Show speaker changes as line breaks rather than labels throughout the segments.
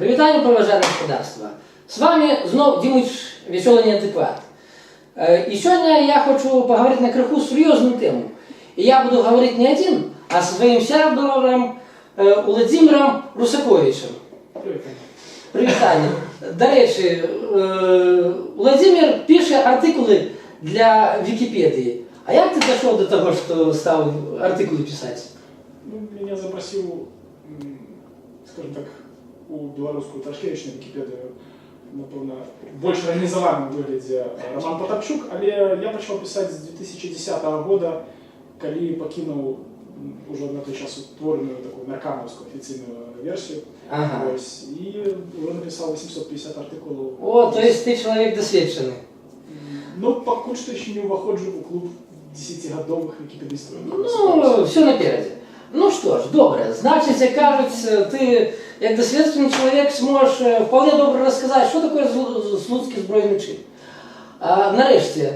Привітання, поважане господарство. З вами знов Димыч, веселый неадекват. И сегодня я хочу поговорить на криху серьезную тему. И я буду говорить не один, а со своим сябром Владимиром Русаковичем. Привітання. До речі, Владимир пише артикули для Википедии. А як ти дошел до того, что стал артикулы писать?
Ну, меня запросил, скажем так, у белорусскую Ташкевич на Википедию, напевно, больш организованном выгляде Роман Потапчук, але я почал писать с 2010 года, коли покинул уже на той час утворенную такую меркановскую официальную версию.
Ага.
И уже написал 850 артикулов.
О, то есть ты человек досвідчений.
Ну, пока что еще не входжу у клуб 10-годовых википедистов.
Ну, все напереди. Ну что ж, добре. Значит, як кажуть, ти, як досвідчений чоловік, зможеш вполне добре розказати, що таке Слуцький збройний чин. А нарешті,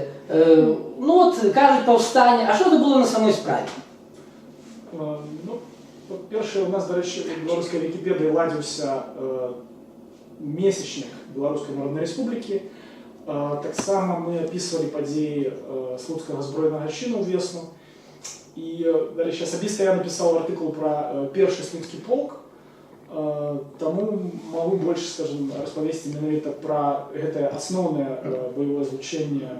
ну от, кажуть, повстання. А що це було на самій справі?
Ну, по-перше, у нас, до речі, у белорусской Википедии ладился месячник Белорусской Народной Республики. Так само мы описывали події Слуцкого збройного чину в весну. И, до речі, особисто я написал артикул про перший Слуцкий полк, тому могу больше, скажем, розповісти именно про это основное боевое звучение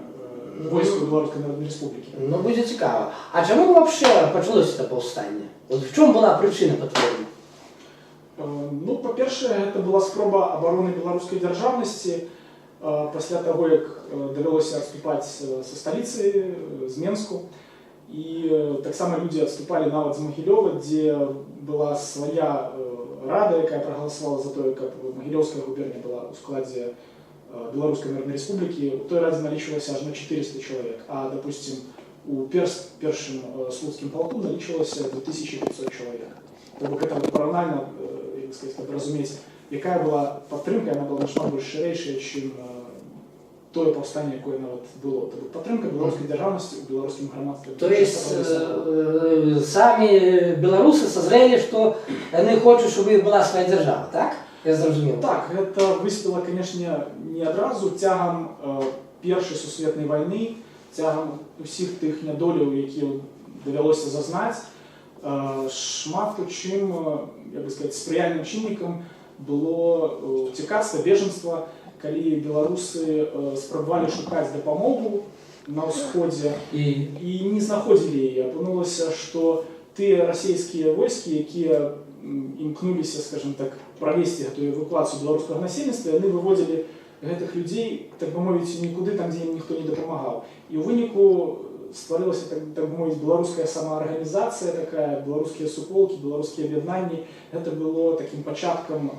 войск Белорусской Народной Республики.
Ну, буде цікаво. А чому вообще почалося це повстання? От в чому була причина, по-твоєму?
Ну, по-перше, это была спроба обороны белорусской державности після того, як довелося відступати со столиці, з Менску. І так само люди відступали навіть з Могилєва, де була своя рада, яка проголосувала за те, як Могилєвська губернія була у складі Белорусской Народной Республики. У той раді налічувалося аж на 400 чоловік, а, допустим, у першим Слуцьким полку налічувалося 2500 чоловік. Тобто це паралельно, як сказати, розуміти, яка була підтримка, вона була значно більш ширейша, ніж то повстання, яке навіть було. Тобто підтримка білоруської державності у білоруському громадстві.
То есть самі білоруси созрели, що вони хочуть, щоб їх була своя держава, так? Я зрозумів.
Так, це выступило, конечно, не одразу, тягом Першої Сусвітньої війни, тягом усіх тих недолів, які довелося зазнати. Шмат чим, як би сказати, сприяльним чинником було утікацтво, беженство, коли білоруси спробували шукати допомогу на Сході і не знаходили її. Опинулося, що ті російські війська, які імкнулися, скажімо так, провести эту евакуацію білоруського населення, вони виводили гэтых людей, так би мовити, нікуди, там, де їм ніхто не допомагав. І у виніку створилася, так би мовити, білоруська самоорганізація, така, білоруські суполки, білоруські об'єднання. Це було таким початком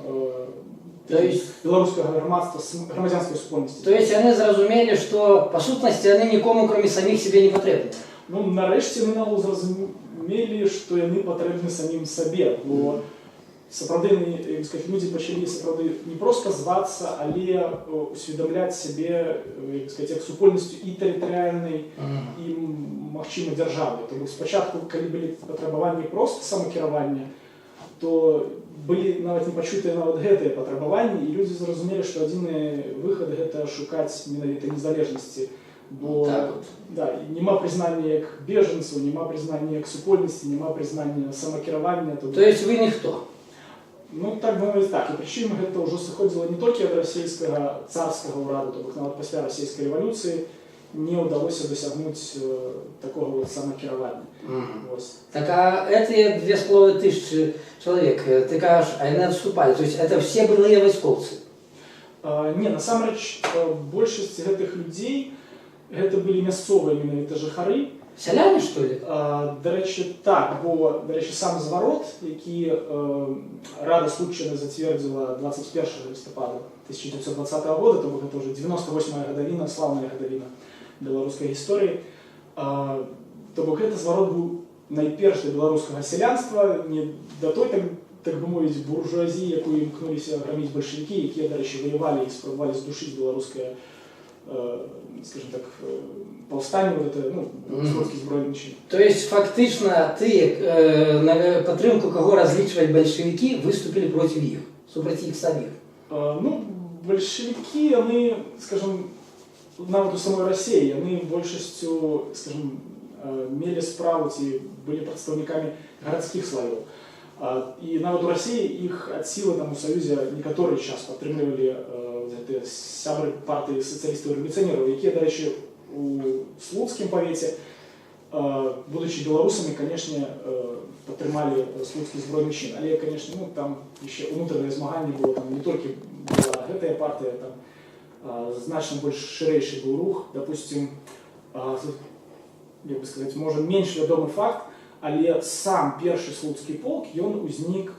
белорусского громадянской супольности.
То есть они зрозумели, что по сутности они никому, кроме самих себе, не потрібні?
Ну, нарешті вони зрозуміли, що вони потрібні самим собі, бо справді, як сказати, люди почали справді не просто зватися, але усвідомляти себе, як сказати, як супольністю і територіальної, і, можливо, держави. Тобто спочатку, коли були потребування просто самокерування, то были навіть не почуті навіть гэтыя патрабаванні, і люди зрозумели, що єдиний вихід – це шукати менавіта незалежності. Бо да, нема признання як беженців, нема признання як супольності, нема признання самокерування.
То есть ви ніхто?
Ну, так би мовити, так. І причому це вже заходило не тільки від російського царського ураду, тобто навіть після російської революції не вдалося досягнути такого вот самокерування.
Так, а эти 2500 человек, ты кажешь, они отступали, то есть это все былые войсковцы?
Не, насамрэч, большасць гэтых людей, гэта былі мясцовыя менавіта жыхары.
Селяне, что ли?
До речі, так, бо, до речі, сам зворот, які Рада Случайна зацвердзіла 21 листопада 1920 года, тобто гэта уже 98-я гадавіна, славная гадавіна беларускай гісторыі, тобто гэта зворот быў найперш для беларускага сялянства, не да той, так бы мовіць, буржуазіі, якую імкнуліся граміць бальшавікі, якія, да речі, воевалі і спрабавалі здушыць беларускае скажем так, повстання, слуцькі збройні чини.
Тобто фактично ти, на підтримку кого розлічувати большевики, виступили проти їх, супроти їх самих?
Большевики, они, скажем, навіть у самой России, они большестью, скажем, имели справу, были представниками городских слоев. И навіть у России их от силы там, у Союза некоторый час подтримували сябры партии социалистов-революционеров, які, до речі, у Слуцкім повіті, будучи белорусами, конечно, підтримали Слуцький збройний чин. Але, конечно, там ще внутрішнє змагання було, там не тільки була эта партія, там значно більш ширейший був рух. Допустим, як би сказати, може менш відомий факт, але сам перший Слуцький полк, він узник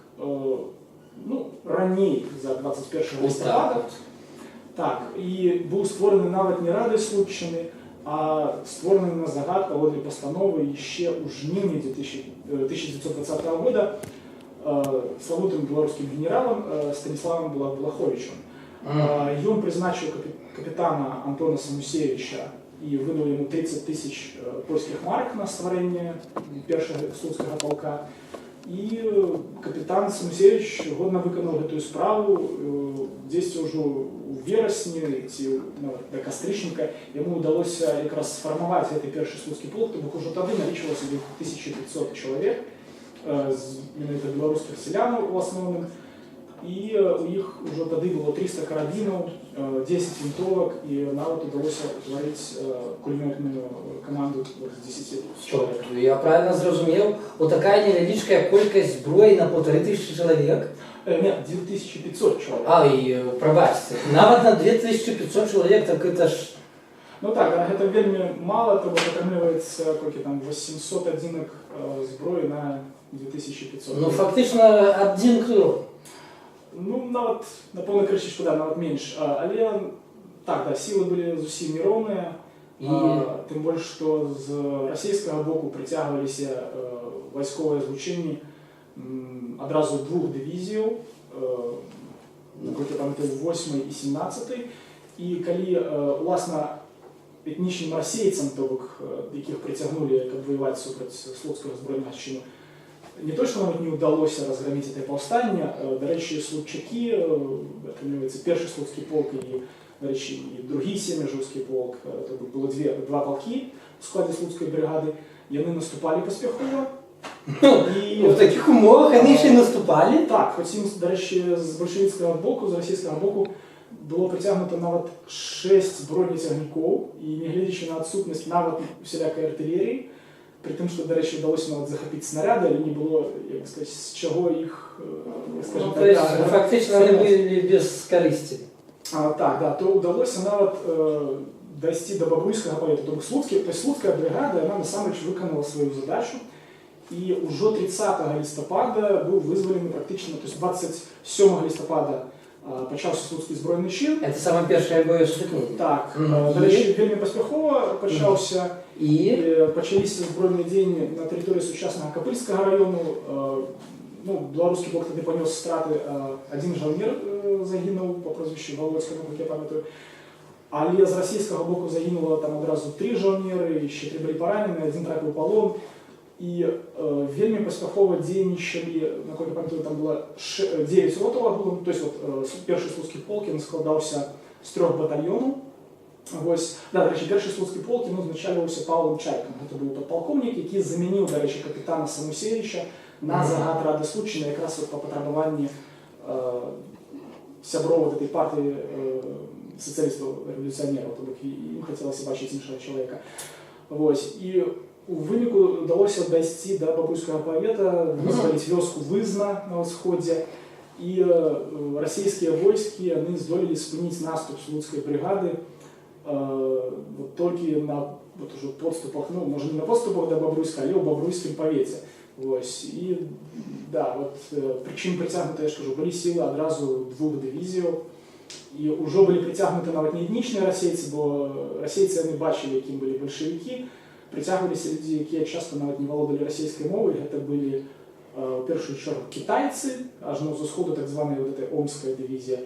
раніше за 21 листопада. Так, і був створений навіть не Радою Случчини, а створений на загад паводле постанови ще у жніўні 1920 года славутым беларускім генералам Станіславом Балаховичем. Ён призначил капитана Антона Самусевича и выдал ему 30 тысяч польских марок на створение першего Слуцкого полка. И капитан Самусевич годно виконав эту справу. Десь уже у вересні, до кастричника, ему удалось якраз сформувати цей перший Слуцький полк, тому уже тоді налічувалося 1500 чоловік, з білоруських селян в основному. І у них уже тоді було 300 карабинів, 10 винтовок, і навіть удалося утворити кулеметну команду з 10 чоловік.
Я правильно зрозумів, отака невеличка кількість зброї на 1500 чоловік?
Ні, 2500 чоловік.
Пробачте, навіть на 2500 чоловік, так це ж...
Ну так, це вельми мало, тому отримується 800 одинок зброї на 2500.
Ну фактично один крок.
Ну, навіть на повну кришечку, да, навіть менше. Але так, да, сили були зовсім неровні. Тим більше, що з російського боку притягувалися військові злучення одразу двох дивізій, наскільки пам'ятаю, 8 і 17. І коли, власне, етнічним російцям, яких притягнули, як воювати супроти Слуцького збройного чину, не то, що нам не вдалося розгромити це повстання, до речі, Слуцчаки, перший Слуцький полк і, до речі, і другий Семержівський полк, це було два полки у складі Слуцької бригади, і вони наступали поспіхово.
В таких умовах вони ще й наступали?
Так, хоч їм, до речі, з большевицького боку, з російського боку, було притягнуто навіть 6 бронетягників, і не глядячи на відсутність навіть всілякої артилерії, при тому, що, до речі, вдалося навіть захопити снаряди, але не було, як сказати, з чого їх, скажімо так,
фактично вони були без користі.
Так, то вдалося навіть дойти до Бобруйського повіту. Тобто Слуцька бригада, вона насамперед виконала свою задачу. І вже 30 листопада був визволений практично, тобто 27 листопада почався Слуцький збройний чин.
Це саме перше бої сутні?
Так, до речі, вельми поспіхово почався. І почалися збройні дії на території сучасного Копильського району. Білоруський блок тоді поніс страти, один жовнір загинув по прозвищу Володському, як я пам'ятаю. Але з російського боку загинуло там одразу 3 жовніри, ще 3 були поранені, один трапив у полон. І вельми поспіхово діянічали, наскільки я пам'ятаю, там було 9 ротових було, тобто перший Слуцький полк складався з 3 батальйонів. Ось, да, до речі, перший Слуцький полк означалювався Павлом Чайком. Це був підполковник, який замінив, до речі, капітана Самусевича на загад Ради Случчини, якраз по потребуванні сябров цієї партії соціалістів-революціонерів, тобто їм хотілося бачити іншого чоловіка. Ось, і у виніку вдалося дойти до Бобруйського повіта, визволити вёску Визна на сході, і російські війська вони здолели спинити наступ Слуцької бригади тільки на подступах, може не на подступах до Бобруйська, але у Бобруйському повіті. Ось, і, да, причин притягнути, я ж кажу, були сили одразу 2 дивізій, і вже були притягнуті навіть не етнічні російці, бо російці вони бачили, яким були большевики. Притягувалися люди, які часто навіть не володали російською мовою. Це були, в першу чергу, китайці, аж на сходу так звана Омська дивізія.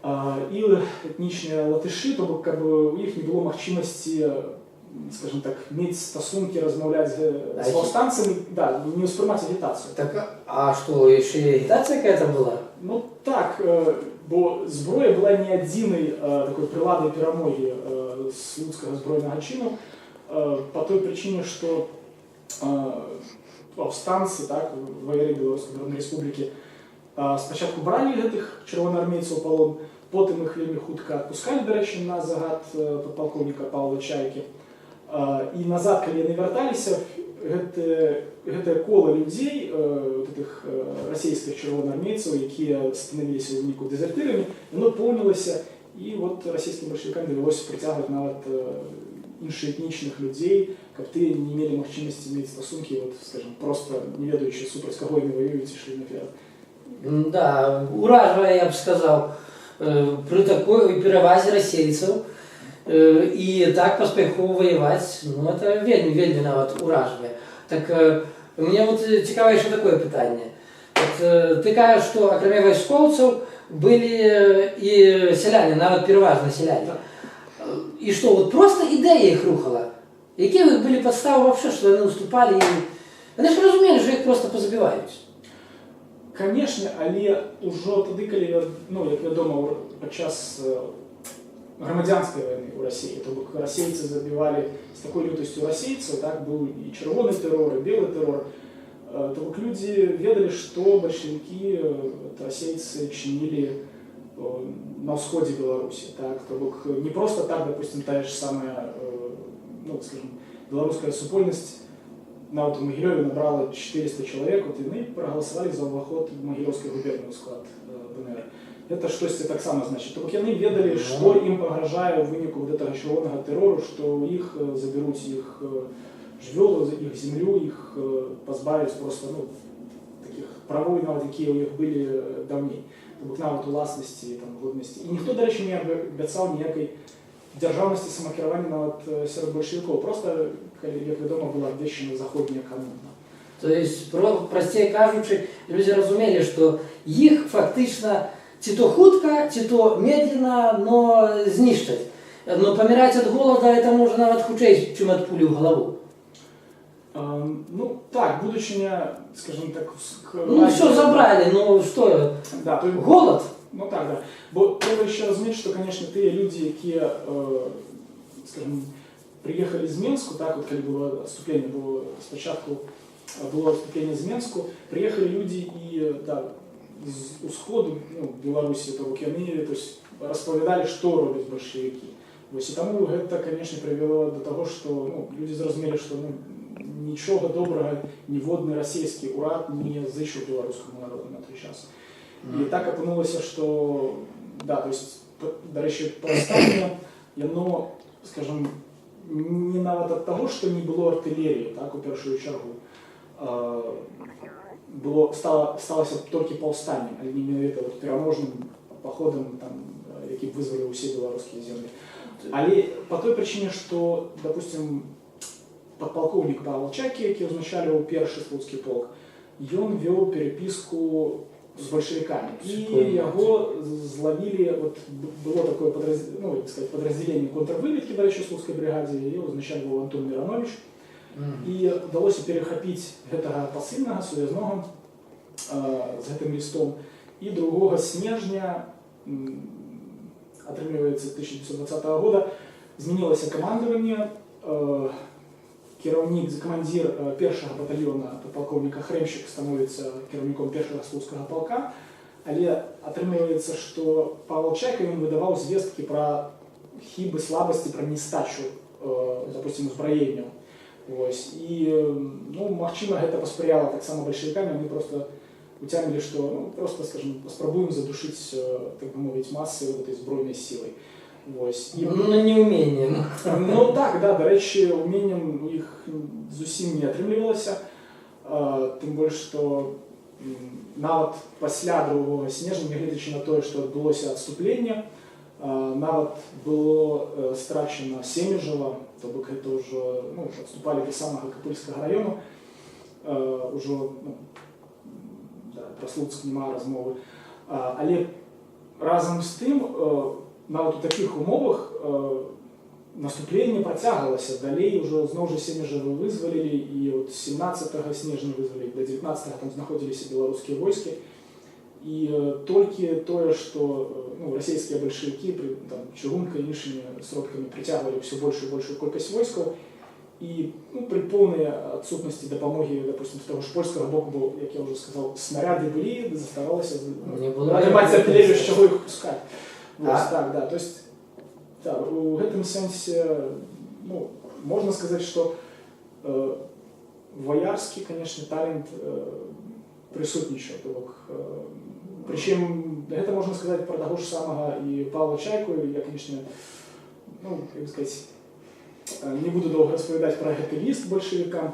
І етнічныя латышы, то бок каб у іх не было магчымасці, скажем так, мець стасункі, размаўляць з паўстанцамі, да, не ўспрымаць агітацыю.
Так, а что, еще и агитация какая-то была?
Ну так, бо зброя была не адзінай такой прыладай перамогі слуцкага збройнага чыну, по той причине, што паўстанцы, так, ваяры Беларускай Народнай Рэспублікі спачатку бралі гэтых чырвонаармейцаў у палон, потым іх вельмі хутка адпускалі, дарэчы, на загад падпалкоўніка Павла Чайкі. І назад, калі яны вярталіся, гэтае кола людзей, гэтых расійскіх чырвонаармейцаў, якія станавіліся ў выніку дэзертырамі, яно поўнілася, і вот расійскім бальшавікам давялося прыцягваць нават іншых этнічных людзей, каб тыя не мелі магчымасці мець стасункі, вот, скажем, просто не ведаючы, супраць каго яны ваююць, ішлі наперад.
Да, уражвае, я б сказаў, пры такой перавазе расейцаў і так паспяхова ваяваць, ну, это вельмі нават уражвае. Так, мне вот цікава яшчэ такое пытанне. Вот, ты кажаш, што акрамя вайскоўцаў былі і сяляне, нават пераважна сяляне. І што, вот просто ідэя іх рухала? Якія ў іх былі падставы вообще, што яны уступалі? Яны ж разумелі, што іх просто пазабіваюць.
Канешне, але ўжо тады, калі, ну, як вядома, падчас грамадзянскай вайны ў Расіі, то бок расейцы забівалі з такой лютасцю расейцаў, так, быў і чырвоны тэрор, і белы тэрор, то бок людзі ведалі, што бальшавікі, расейцы чынілі на ўсходзе Беларусі, так, то бок не просто так, допустим, тая ж самая, ну, скажем, беларуская супольнасць нават у Магілёве набрала 400 чалавек, вот яны прагаласавалі за ўваход в Магілёўскай губерні ў склад ДНР. Это штосьці таксама значыць. То бок яны ведалі, што ім пагражае ў выніку вот гэтага чырвонага тэрору, што іх забяруць іх жывёлу, іх землю, іх пазбавяць просто, ну, такіх правоў, нават якія ў іх былі даўней. То бок нават уласнасці, там, годнасці. І ніхто, дарэчы, не абяцаў ніякай дзяржаўнасці самакіравання нават сярод бальшавікоў. Просто, калі, як вядома, была абвешчана заходняя камуна.
То есть, прасцей кажучы, людзі разумелі, што іх фактычна ці то хутка, ці то медленно, но знішчаць. Но паміраць ад голода это можа нават хутчэй, чым ад пулі ў галаву.
Ну так, будучыня, скажем так...
Ну все забрали, ну что,
да, то...
голод?
Ну так, да. Бо трэба яшчэ разумець, што, конечно, тыя людзі, якія, скажем, приехалі з Менску, так, вот, калі было адступленне, бо спачатку было адступленне з Менску, приехалі людзі і, да, з усходу, ну, Беларусі, то бок яны, то есть, распавядалі, што робяць бальшавікі. Вось, і таму гэта, конечно, прывяло до таго, што, ну, людзі зразумелі, што, ну, нічога добрага ніводны расійскі ўрад не зычыў беларускаму народу на той час. І так апынулася, што, да, то есть, дарэчы, паўстанне, яно, скажем, не нават ад таго, што не было артылерыі, так, у першую чаргу, сталася толькі паўстаннем, але не менавіта вот пераможным паходам, там, які вызваліў усе беларускія землі. Але па той прычыне, што, допустим, падпалкоўнік Павел Чайкі, які ўзначальваў першы слуцкі полк, ён вёў перепіску з бальшавікамі. І яго злавілі, вот, было такое падраздзяленне контрвыведкі, дарэчы, ў слуцкай брыгадзе, яе ўзначальваў Антон Міранович. І ўдалося перахапіць гэтага пасыльнага, сувязнога з гэтым лістом. І 2 снежня, атрымліваецца 1920 года, змянілася камандаванне, камандзір першага батальёна падпалкоўніка Хрэмшчык становіцца кіраўніком першага слуцкага палка, але атрымліваецца, што Павел Чайка ён выдаваў звесткі пра хібы, слабасці, пра нестачу, допустим, узбраенняў. І, ну, магчыма, гэта паспрыяла таксама бальшавікамі, яны просто уцямілі, што, ну, просто, скажем, паспрабуем задушыць, так бы мовіць, масы гэтай збройнай сілай.
Ну, не умением.
Ну так, да, дарэчы, уменнем у іх зусім не атрымлівалася, тым больш, што нават пасля 2 снежня, нягледзячы на тое, што адбылося адступленне, нават было страчана Семежава, то бок гэта ўжо, ну, адступалі да самага Капыльскага раёну, ўжо, ну, да, пра Слуцк няма размовы, але разам з тым нават у такіх умовах наступленне працягвалася далей ужо зноў жа Семежавы вызвалілі і от 17 снежня вызвалілі, да 19 там знаходзіліся беларускія войскі. І толькі тое, што расійскія бальшавікі чыгункай і іншымі сродкамі прыцягвалі ўсё большую і большую колькасць войскаў, і пры поўнай адсутнасці дапамогі, допустим, з таго ж польскага боку, бо, як я ўжо сказаў, снаряды былі, заставалася маць артылерію, з чаго іх пускаць. Так, да, то есть у гэтым сэнсе можна сказаць, што ваярскі, конечно, талент прысутнічаў. Прычым гэта можна сказаць пра таго ж самага і Павла Чайку. Я, конечно, як сказаць, не буду доўга распавядаць пра гэты ліст бальшавікам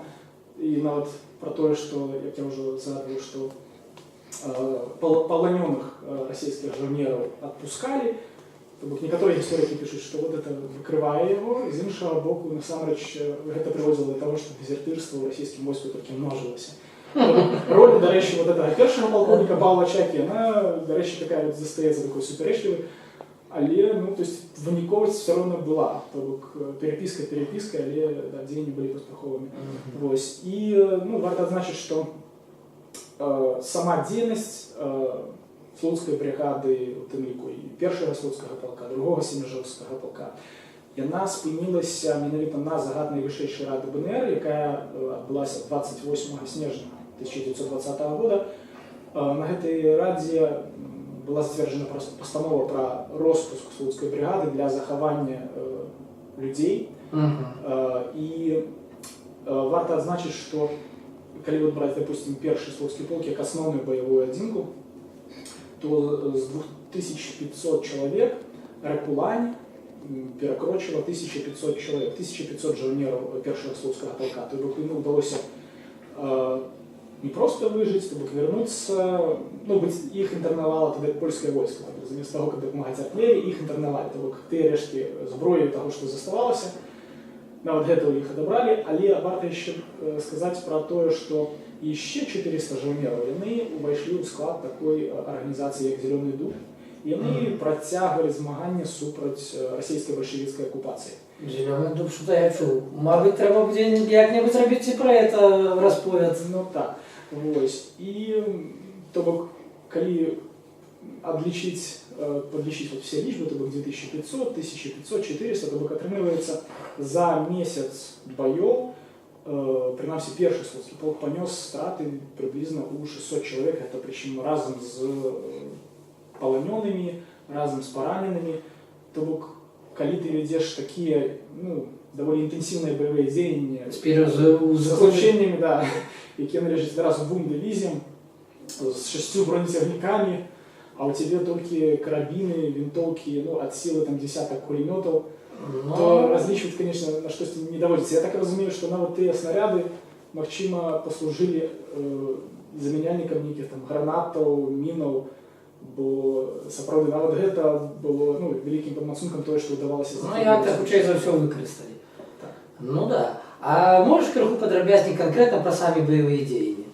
і нават пра тое, што, як я ўжо згадваў, што паланёных расійскіх жаўнераў адпускалі. То бок некаторыя гісторыкі пішуць, што вот это выкрывае яго, з іншага боку, насамрэч, гэта прыводзіла да таго, што дезертырства ў расійскім войску толькі множылася. Роль, до речі, вот этого першого полковника Павла Чайки, она, до речі, такая вот застається такой суперечливой, але, то есть, выніковасць все равно была. То бок переписка, але да, дзеянні былі паспяховымі. Вось. І, варта адзначыць, што сама дзейнасць слуцкай бригады, у тым ліку і першага слуцкага полка, другога Семежаўскага полка, яна спынілася менавіта на загад найвышэйшай рады БНР, якая адбылася 28 снежня 1920 года. На гэтай радзе была зацверджана пастанова пра роспуск слуцкай бригады для захавання людзей. І варта адзначыць, што калі браць, допустим, першы слуцкі полк як асноўную баявую адзінку, то з 2500 чалавек Рапулань перакрочила 1500 чалавек, 1500 жаўнераў першага слуцкага полка. То бок ім удалося не просто выжыць, то бок вярнуцца, іх інтэрнавала тады польскае войска. Замест таго, каб дапамагаць артылерыі, іх інтэрнавалі. То бок тыя рэшткі зброі таго, што заставалася, нават гэта ў іх адабралі, але варта яшчэ сказаць пра тое, што яшчэ 400 жаўнераў яны ўвайшлі ў склад такой арганізацыі, як Зелёны Дуб. Яны працягвалі змаганне супраць расійскай бальшавіцкай акупацыі.
Зелёны Дуб, што я чуў. Мабыць, трэба будзе як-небудзь рабіць і пра гэта расповед.
Так. Вось. І, то бок, калі падлічыць все лічбы, то бок 2500, 1500, 400, то бок атрымліваецца за месяц баёў, прынамсі першы слуцкі полк панёс страты прыблізна ў 600 чалавек, гэта прычым разам з паланёнымі, разам з параненымі. То бок, калі ты вядзеш такія, даволі інтэнсіўныя баявыя дзеянні з заключэннямі, якія належаць адразу 2 дывізіям, з 6 бронецягнікамі, а у тебе толькі карабіны, вінтоўкі, ад сілы десятак кулемётаў, то разлічваць, конечно, на штосьці не даводзіцца. Я так разумею, што нават тыя снаряды, магчыма, паслужылі замяняльнікам нейкіх гранатаў, мінаў, бо сапраўды нават гэта было вялікім падмацункам тое, што ўдавалася
зрабіць. Як так хутчэй за ўсё выкарысталі. Да. А можаш крыху падрабязней канкрэтна пра самі баявыя дзеянні?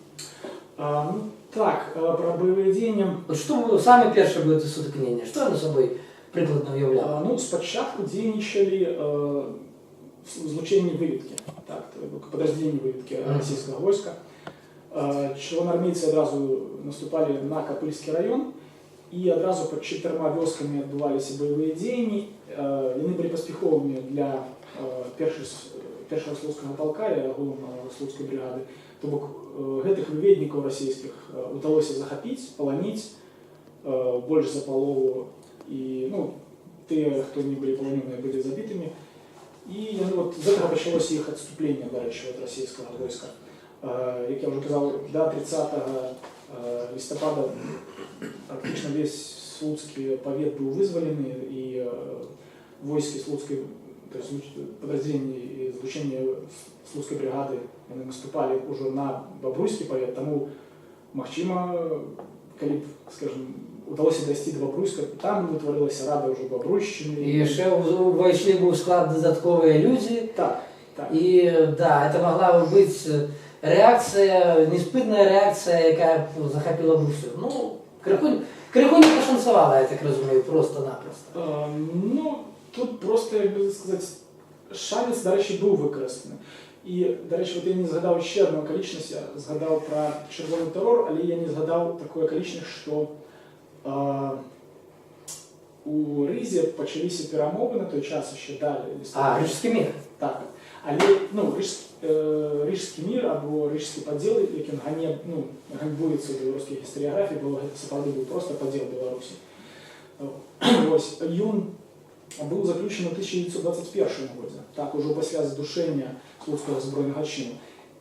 Так, пра баявыя дзеянні.
Што было самае першае было сутыкненне? Што яно сабой прыкладна ўяўляла?
Спачатку дзейнічалі злучэнні выведкі, падраздзеленні выведкі расійскага войска. Чырвонаармейцы адразу наступалі на Капыльскі раён, і адразу пад 4 вёскамі адбываліся баявыя дзеянні. Яны былі паспяховымі для першага слуцкага полка і агулам слуцкай бригады. То бок гэтых выведнікаў расійскіх удалося захапіць, паланіць больш за палову, і тыя, хто не былі паланёныя, былі забітымі. І з гэтага пачалося іх адступленне, дарэчы, ад расійскага войска. Як я ўжо казаў, да 30 лістапада практычна весь слуцкі павет быў вызвалены, і войскі слуцкай, то есть падраздзеленні і злучэнне слуцкай бригады, яны наступалі ўжо на Бабруйскі павет, таму, магчыма, калі б, скажем, удалося дайсці да Бабруйска, там утварылася рада ўжо Бабруйшчыны.
І яшчэ ўвайшлі ў склад дадатковыя людзі.
Так.
І, это магла быць рэакцыя, неспытная рэакцыя, якая захапіла б усё. Криху не пошанцевало, я так розумію, просто-напросто.
Ну, тут просто, як би сказати, шанець, до речі, був використаний. І, до речі, от я не згадав ще одну околічність, я згадав про червоний терор, але я не згадав таку околічність, що у Ризі почалися перемови на той час ще далі.
Рижський мір.
Так. Але Рижський мір або Рижський поділ, яким ганьбується у білоруській історіографії, бо це справді був просто поділ Білорусі. Ось, він був заключений у 1921 році, так, уже після здушення Слуцького збройного чину.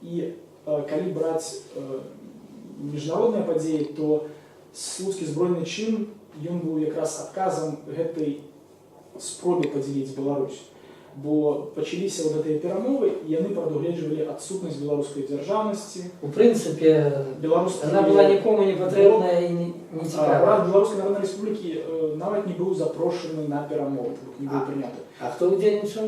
І коли брати міжнародні події, то Слуцький збройний чин, він був якраз відказом гэтай спроби поділити Білорусь. Бо почалися вот эти перемови, і вони предугледжували відсутність білоруської державності.
У принципі, вона була нікому не потрібна і не цікава.
Брат Білоруської Народної Республіки навіть не був запрошений на перемови, не був прийнятий.
А хто удільничав?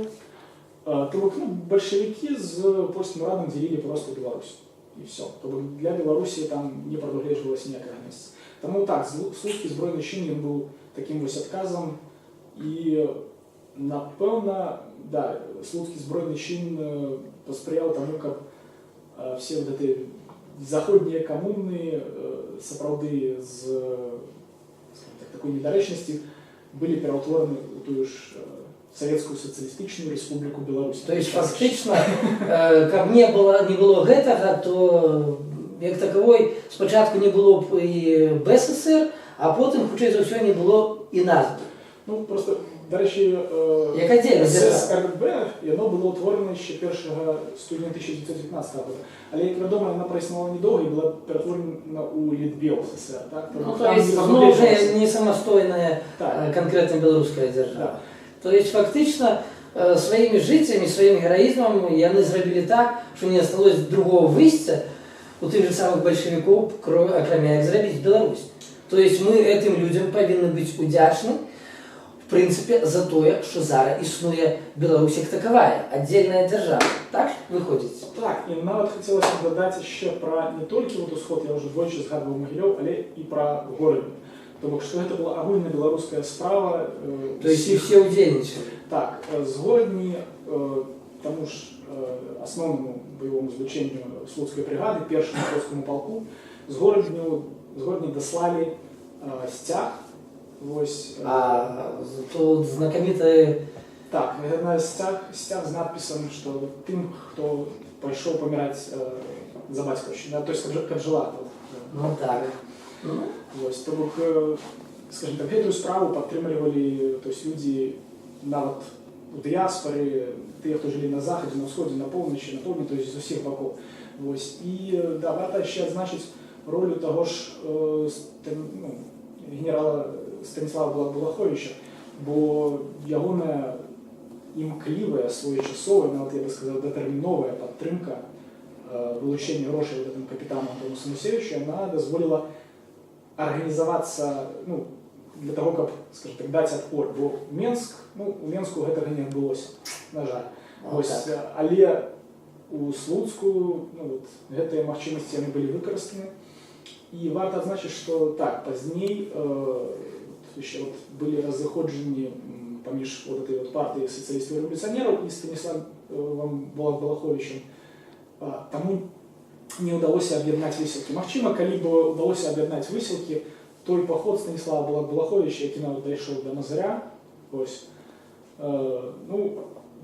Тобто, большевики з польським радом ділили просто Білорусь. І все. Тобто для Білорусі там не предугледжувалося ніякого місця. Тому так, Слуцький збройний чин він був таким ось відказом. І напевно, да, Слуцький збройний чин посприяв тому, як всі вот эти заходні комуни, сапраўды з такої недоречності, були переутворені у ту ж Советскую социалистическую республику Беларусь.
То есть фактично, как не было гэтага, то як таковой спочатку не було б і БССР, а потім, хутчэй за ўсё, не було і назви.
Ну, просто, до речі, ССРБ, воно було утворено ще 1 студня 1919 року. Але, як відомо, вона проіснувала недовго і була перетворена у Литбел СССР. Так?
Ну, то есть, знову вже не самостойна конкретно білоруська держава.
Да.
То есть, фактично, своими життями, своим героизмом они зробили так, что не осталось другого выйстя у тех же самых большевиков, кроме як зробити Беларусь. То есть, мы этим людям повинны быть удячны, в принципе, за то, что зараз існує Беларусь як таковая, отдельная держава. Так виходить?
Так, і навіть хотілося б додати ще про не тільки вот Усход, я вже двічі згадував Могилів, але і про Городню. Тому що це була огульна білоруська справа.
То есть і всі удільничали?
Так, з Городні, тому ж основному бойовому злученню Слуцької бригади, першому польському полку, з Городні дослали стяг. Ось,
тут знакомитий...
Так, стяг з надписом, що тим, хто пішов помирати за батьківщину, тобто як жила.
Ну так.
Ось, тому, скажімо так, эту справу підтримували люди навіть у діаспорі, ті, хто жили на Заході, на Сході, на Півночі, тобто з усіх боків. Ось, і да, варто ще відзначити роль того ж генерала Станіслава Балаховича, бо ягоная імклівая, своєчасова, навіть, я би сказав, детермінова підтримка вилучення грошей этому капітану Антону Самусевичу, вона дозволила організуватися, для того, щоб, скажімо так, дати відпор. Бо Менськ, у Менську гэтага не відбулося, на жаль. Ось, але у Слуцку гэтыя магчымасці яны былі выкарыстаны. І варто адзначыць, што так, пазней еще были разыходжанні паміж этой партыяй сацыялістаў і рэвалюцыянераў і Станіславом Балаховичем. Таму не ўдалося аб'яднаць высілкі. Магчыма, калі бы ўдалося аб'яднаць высілкі, той паход Станіслава Балаховича, які нават дайшоў да Мазыря,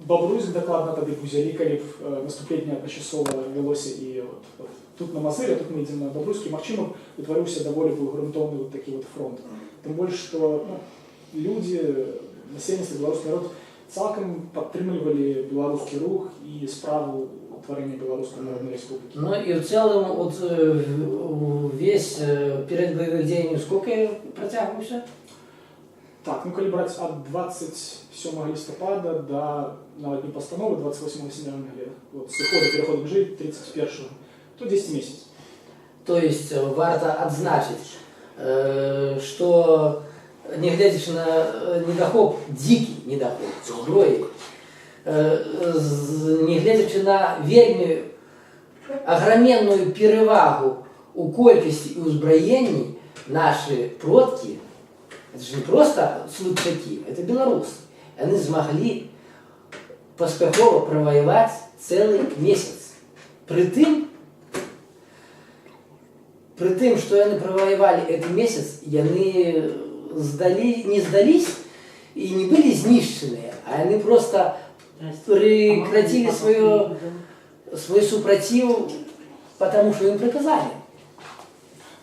Бобруйск дакладна тады б узялі, калі б наступленне адначасова вялося і тут на Мазырі, тут мы ідзем на Бобруйскі, магчыма, утварыўся даволі грунтоўны такі фронт. Тым больш, што людзі, насельніцтва, беларускі народ цалкам падтрымлівалі беларускі рух і справу утварэння Беларускай Народнай Республікі.
Ну і в цілому весь перыяд бойовых дзеянняў сколько працягваўся?
Так, калі браць ад 27 лістапада до нават не пастановы 28 сентября, з пераходу межы 31, то 10 месяцев.
То есть варто адзначыць, што нягледзячы на недахоп, дзікі недахоп зброі, нягледзячы на вельмі аграменную перавагу у колькасці і ўзбраенні, наши продки, это же не просто слуцаки, это белорусы. Они смогли поспехово провоевать целый месяц. При тем, что они провоевали этот месяц, они не сдались и не были знищены, а они просто прекратили свой супротив, потому что им приказали.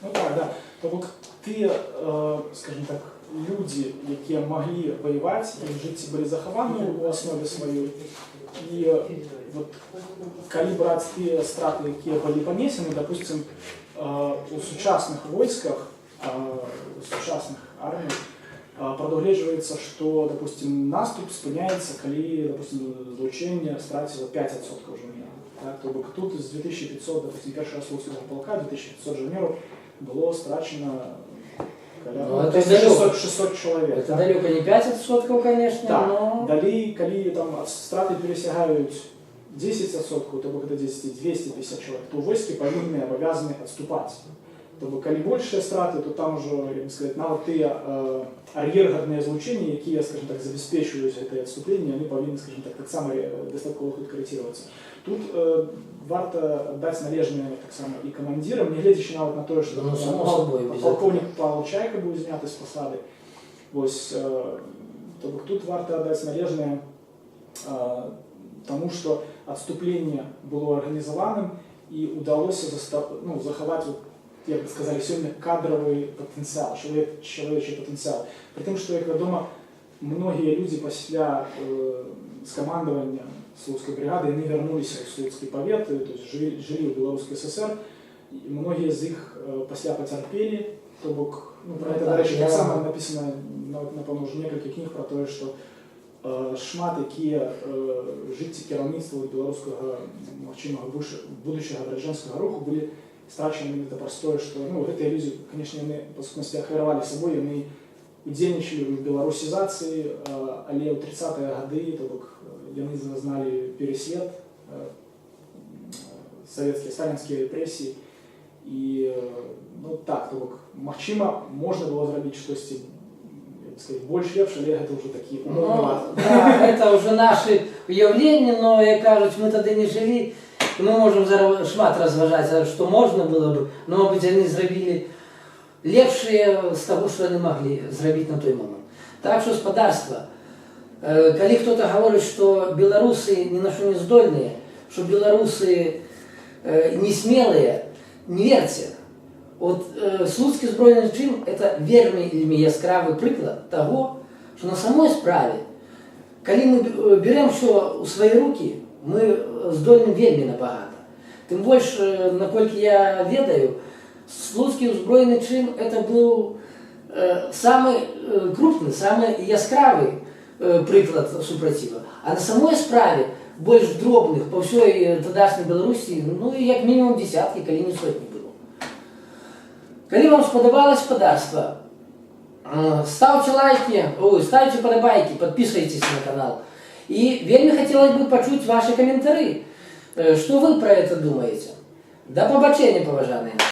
Ну так, да. Тобто ті, скажімо так, люди, які могли воювати, їх життя були заховані у основі своїй. І от, коли брати ті страти, які були понесені, допустим, у сучасних військах, у сучасних арміях, предугледжується, що, допустим, наступ спиняється, коли, допустим, злучення стратило 5% жовнірів. Тобто тут з 2500, допустим, першого Слуцького полка, 2500 жовнірів було страчено 600 чоловік.
Это далеко не 5%, конечно,
так,
но...
Далі, коли там страти пересягають 10%, тобто коли 250 чоловік, то військи повинні, обов'язані відступати. Тобто, коли більше страти, то там вже, як би сказати, навіть ті ар'єргарні злучення, які, скажімо так, забезпечують це відступлення, вони повинні, скажімо так само достатково корректироваться. Тут варто дати належне так само і командирам, не глядячи навіть на те, що полковник Павло Чайка був знятий з посади. Ось, тобто тут варто дати належне тому, що відступлення було організованим і вдалося заховати, як би сказали, сьогодні кадровий потенціал, чоловічий потенціал. При тому, що, як відомо, многие люди після скомандування Слуцкой бригады, они вернулись в Слуцкий повет, то есть жили в Белорусской ССР, и многие из них после потерпели, то бок, про это, до речі, так само написано, напевно, вже некілька книг про те, що шмат, які житті керівництва білоруського, мовчимого, будущего гражданского руху були страчені именно простое, что, эти люди, конечно, они, по сути, охвировали собой, они удзельничали в белорусизации, але у 30-е годы, то бок, яны зазнали переслед, советские, сталинские репрессии. И, так, то бок, магчыма, можно было зрабіць штосьці, як сказать, больш лепш, але гэта ўжо такі умовны.
Да, это уже наши уявления, но, як кажуть, мы тогда не жили, мы можем шмат разважать, что можно было бы, но, может быть, они зрабілі лепшие з того, что они могли зрабіць на той момент. Так что, господарство, коли кто-то говорит, что белорусы ни на что не здольные, что белорусы не смелые, не верьте. Вот Слуцкий збройний чин – это вельми яскравий приклад того, що на самой справі, коли ми беремо що у свої руки, ми здольні вельми набагато. Тим більше, наскільки я ведаю, Слуцкий узброєний чин – це був самий крупний, самий яскравий приклад супротива. А на самой справі, більш дробних по всій тодішній Білорусі, як мінімум десятки, коли не сотні було. Коли вам сподобалось господарство, ставьте лайки, ставьте подобайки, подписывайтесь на канал. И вельми хотелось бы почуть ваши комментарии. Что вы про это думаете? До побачення, поважаные.